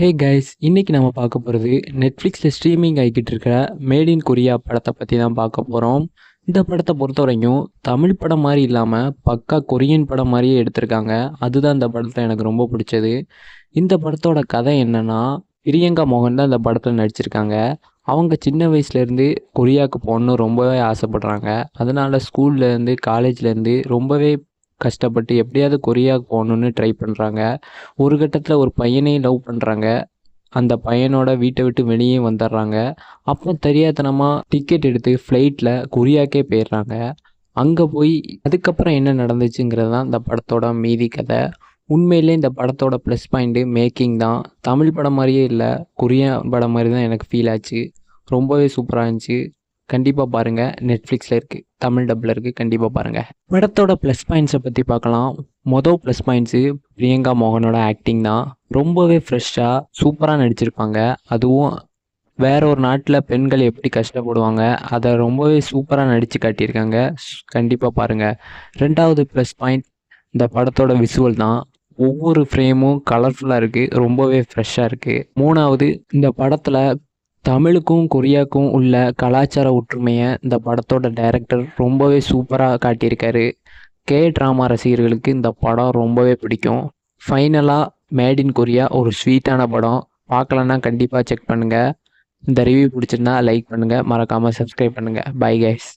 Hey guys, இன்னைக்கு நம்ம பார்க்க போகிறது நெட்ஃப்ளிக்ஸில் ஸ்ட்ரீமிங் ஆகிக்கிட்டு இருக்கிற மேட் இன் கொரியா படத்தை பற்றி தான் பார்க்க போகிறோம். இந்த படத்தை பொறுத்த வரைக்கும் தமிழ் படம் மாதிரி இல்லாமல் பக்கா கொரியன் படம் மாதிரியே எடுத்திருக்காங்க. அதுதான் இந்த படத்தில் எனக்கு ரொம்ப பிடிச்சது. இந்த படத்தோட கதை என்னன்னா, பிரியங்கா மோகன் தான் இந்த படத்தில் நடிச்சிருக்காங்க. அவங்க சின்ன வயசுலேருந்து கொரியாவுக்கு போகணுன்னு ரொம்பவே ஆசைப்படுறாங்க. அதனால் ஸ்கூல்லேருந்து காலேஜ்லேருந்து ரொம்பவே கஷ்டப்பட்டு எப்படியாவது கொரியாவுக்கு போகணுன்னு ட்ரை பண்ணுறாங்க. ஒரு கட்டத்தில் ஒரு பையனையும் லவ் பண்ணுறாங்க. அந்த பையனோட வீட்டை விட்டு வெளியே வந்துடுறாங்க. அப்புறம் தெரியாதனமாக டிக்கெட் எடுத்து ஃப்ளைட்டில் கொரியாக்கே போயிடுறாங்க. அங்கே போய் அதுக்கப்புறம் என்ன நடந்துச்சுங்கிறது தான் இந்த படத்தோட மீதி கதை. உண்மையிலே இந்த படத்தோட ப்ளஸ் பாயிண்ட்டு மேக்கிங் தான். தமிழ் படம் மாதிரியே இல்லை, கொரியன் படம் மாதிரி தான் எனக்கு ஃபீல் ஆச்சு. ரொம்பவே சூப்பராக இருந்துச்சு. கண்டிப்பாக பாருங்கள். நெட்ஃப்ளிக்ஸில் இருக்குது, தமிழ் டப்பில் இருக்குது. கண்டிப்பாக பாருங்கள். படத்தோட ப்ளஸ் பாயிண்ட்ஸை பற்றி பார்க்கலாம். மொதல் ப்ளஸ் பாயிண்ட்ஸு பிரியங்கா மோகனோட ஆக்டிங் தான். ரொம்பவே ஃப்ரெஷ்ஷாக சூப்பராக நடிச்சிருப்பாங்க. அதுவும் வேற ஒரு நாட்டில் பெண்கள் எப்படி கஷ்டப்படுவாங்க அதை ரொம்பவே சூப்பராக நடித்து காட்டியிருக்காங்க. கண்டிப்பாக பாருங்கள். ரெண்டாவது ப்ளஸ் பாயிண்ட் இந்த படத்தோட விசுவல் தான். ஒவ்வொரு ஃப்ரேமும் கலர்ஃபுல்லாக இருக்குது, ரொம்பவே ஃப்ரெஷ்ஷாக இருக்குது. மூணாவது, இந்த படத்தில் தமிழுக்கும் கொரியாவுக்கும் உள்ள கலாச்சார ஒற்றுமையை இந்த படத்தோட டைரக்டர் ரொம்பவே சூப்பராக காட்டியிருக்காரு. கே ட்ராமா ரசிகர்களுக்கு இந்த படம் ரொம்பவே பிடிக்கும். ஃபைனலாக மேட் இன் கொரியா ஒரு ஸ்வீட்டான படம். பார்க்கலன்னா கண்டிப்பாக செக் பண்ணுங்கள். இந்த ரிவ்யூ பிடிச்சிருந்தா லைக் பண்ணுங்கள், மறக்காமல் சப்ஸ்கிரைப் பண்ணுங்கள். Bye guys.